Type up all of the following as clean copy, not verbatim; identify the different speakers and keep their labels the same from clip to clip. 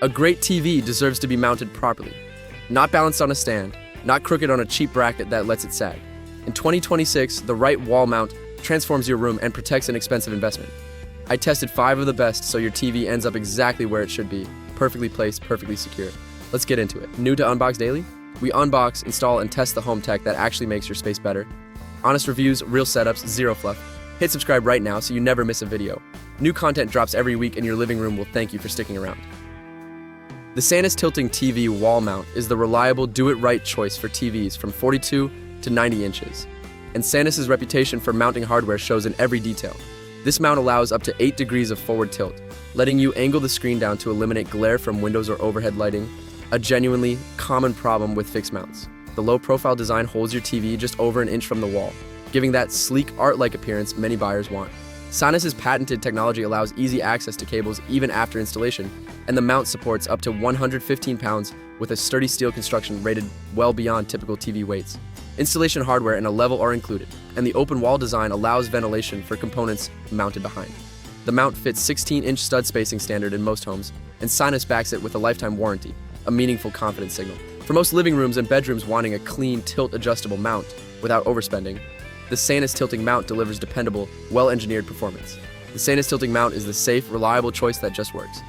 Speaker 1: A great TV deserves to be mounted properly. Not balanced on a stand, not crooked on a cheap bracket that lets it sag. In 2026, the right wall mount transforms your room and protects an expensive investment. I tested 5 of the best so your TV ends up exactly where it should be, perfectly placed, perfectly secure. Let's get into it. New to Unbox Daily? We unbox, install, and test the home tech that actually makes your space better. Honest reviews, real setups, zero fluff. Hit subscribe right now so you never miss a video. New content drops every week and your living room will thank you for sticking around. The SANUS tilting TV wall mount is the reliable do-it-right choice for TVs from 42 to 90 inches. And SANUS's reputation for mounting hardware shows in every detail. This mount allows up to 8 degrees of forward tilt, letting you angle the screen down to eliminate glare from windows or overhead lighting, a genuinely common problem with fixed mounts. The low-profile design holds your TV just over an inch from the wall, giving that sleek, art-like appearance many buyers want. SANUS's patented technology allows easy access to cables even after installation, and the mount supports up to 115 pounds with a sturdy steel construction rated well beyond typical TV weights. Installation hardware and a level are included, and the open wall design allows ventilation for components mounted behind. The mount fits 16-inch stud spacing standard in most homes, and SANUS backs it with a lifetime warranty, a meaningful confidence signal. For most living rooms and bedrooms wanting a clean, tilt-adjustable mount without overspending, the SANUS tilting mount delivers dependable, well-engineered performance. The SANUS tilting mount is the safe, reliable choice that just works.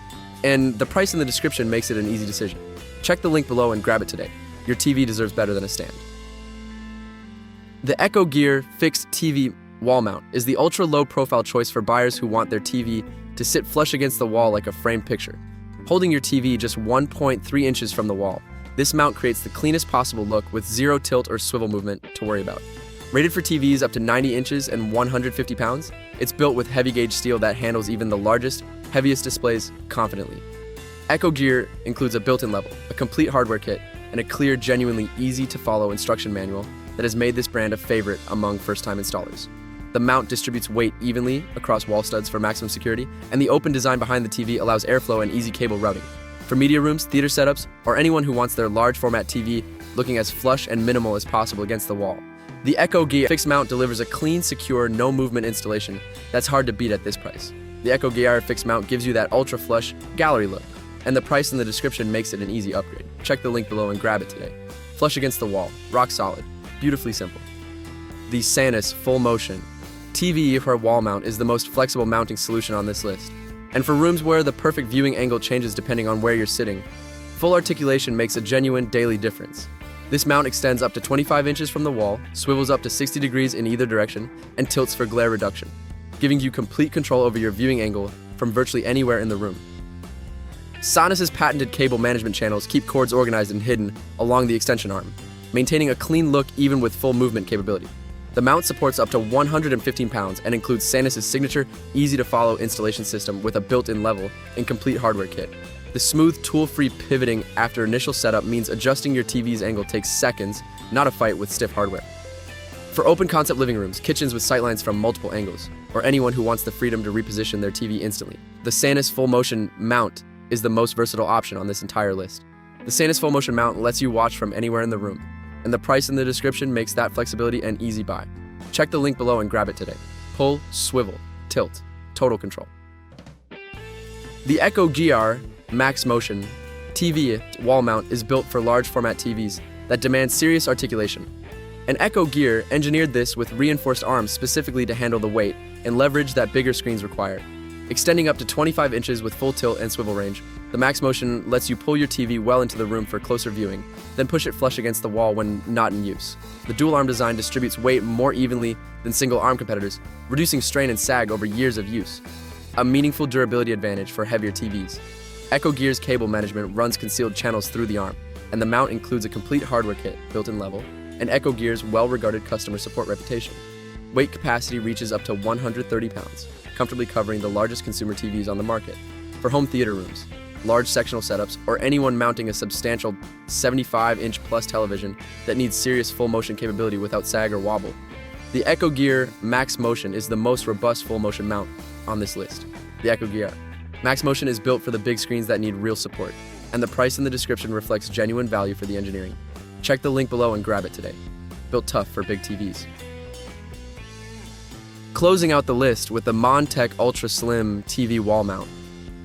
Speaker 1: And the price in the description makes it an easy decision. Check the link below and grab it today. Your TV deserves better than a stand. The ECHOGEAR fixed TV wall mount is the ultra-low profile choice for buyers who want their TV to sit flush against the wall like a framed picture, holding your TV just 1.3 inches from the wall. This mount creates the cleanest possible look with zero tilt or swivel movement to worry about. Rated for TVs up to 90 inches and 150 pounds, it's built with heavy-gauge steel that handles even the largest, heaviest displays confidently. ECHOGEAR includes a built-in level, a complete hardware kit, and a clear, genuinely easy-to-follow instruction manual that has made this brand a favorite among first-time installers. The mount distributes weight evenly across wall studs for maximum security, and the open design behind the TV allows airflow and easy cable routing. For media rooms, theater setups, or anyone who wants their large-format TV looking as flush and minimal as possible against the wall, the ECHOGEAR fixed mount delivers a clean, secure, no-movement installation that's hard to beat at this price. The ECHOGEAR fixed mount gives you that ultra-flush gallery look, and the price in the description makes it an easy upgrade. Check the link below and grab it today. Flush against the wall, rock solid, beautifully simple. The SANUS Full Motion TV for wall mount is the most flexible mounting solution on this list. And for rooms where the perfect viewing angle changes depending on where you're sitting, full articulation makes a genuine daily difference. This mount extends up to 25 inches from the wall, swivels up to 60 degrees in either direction, and tilts for glare reduction, giving you complete control over your viewing angle from virtually anywhere in the room. SANUS's patented cable management channels keep cords organized and hidden along the extension arm, maintaining a clean look even with full movement capability. The mount supports up to 115 pounds and includes SANUS's signature, easy-to-follow installation system with a built-in level and complete hardware kit. The smooth, tool-free pivoting after initial setup means adjusting your TV's angle takes seconds, not a fight with stiff hardware. For open-concept living rooms, kitchens with sightlines from multiple angles, or anyone who wants the freedom to reposition their TV instantly, the SANUS Full Motion mount is the most versatile option on this entire list. The SANUS Full Motion mount lets you watch from anywhere in the room, and the price in the description makes that flexibility an easy buy. Check the link below and grab it today. Pull, swivel, tilt, total control. The ECHOGEAR MaxMotion TV wall mount is built for large format TVs that demand serious articulation. And ECHOGEAR engineered this with reinforced arms specifically to handle the weight and leverage that bigger screens require. Extending up to 25 inches with full tilt and swivel range, the MaxMotion lets you pull your TV well into the room for closer viewing, then push it flush against the wall when not in use. The dual arm design distributes weight more evenly than single arm competitors, reducing strain and sag over years of use. A meaningful durability advantage for heavier TVs. ECHOGEAR's cable management runs concealed channels through the arm, and the mount includes a complete hardware kit, built-in level, and ECHOGEAR's well-regarded customer support reputation. Weight capacity reaches up to 130 pounds, comfortably covering the largest consumer TVs on the market. For home theater rooms, large sectional setups, or anyone mounting a substantial 75-inch plus television that needs serious full-motion capability without sag or wobble, the ECHOGEAR MaxMotion is the most robust full-motion mount on this list. The ECHOGEAR MaxMotion is built for the big screens that need real support, and the price in the description reflects genuine value for the engineering. Check the link below and grab it today. Built tough for big TVs. Closing out the list with the monTEK Ultra Slim TV wall mount.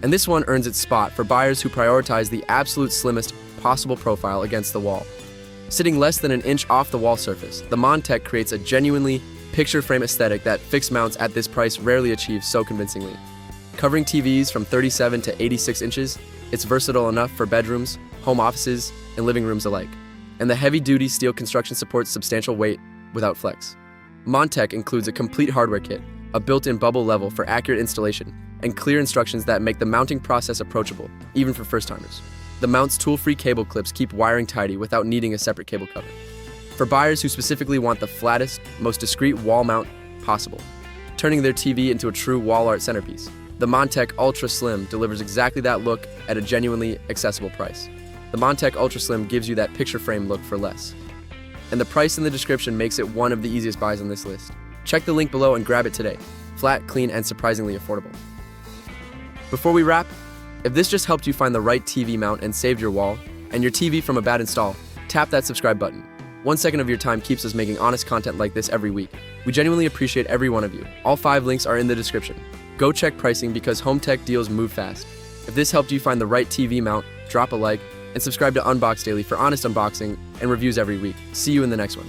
Speaker 1: And this one earns its spot for buyers who prioritize the absolute slimmest possible profile against the wall. Sitting less than an inch off the wall surface, the monTEK creates a genuinely picture frame aesthetic that fixed mounts at this price rarely achieve so convincingly. Covering TVs from 37 to 86 inches, it's versatile enough for bedrooms, home offices, and living rooms alike. And the heavy-duty steel construction supports substantial weight without flex. monTEK includes a complete hardware kit, a built-in bubble level for accurate installation, and clear instructions that make the mounting process approachable, even for first-timers. The mount's tool-free cable clips keep wiring tidy without needing a separate cable cover. For buyers who specifically want the flattest, most discreet wall mount possible, turning their TV into a true wall art centerpiece, the monTEK Ultra Slim delivers exactly that look at a genuinely accessible price. The monTEK Ultra Slim gives you that picture frame look for less. And the price in the description makes it one of the easiest buys on this list. Check the link below and grab it today. Flat, clean, and surprisingly affordable. Before we wrap, if this just helped you find the right TV mount and saved your wall and your TV from a bad install, tap that subscribe button. 1 second of your time keeps us making honest content like this every week. We genuinely appreciate every one of you. All 5 links are in the description. Go check pricing because home tech deals move fast. If this helped you find the right TV mount, drop a like and subscribe to Unbox Daily for honest unboxing and reviews every week. See you in the next one.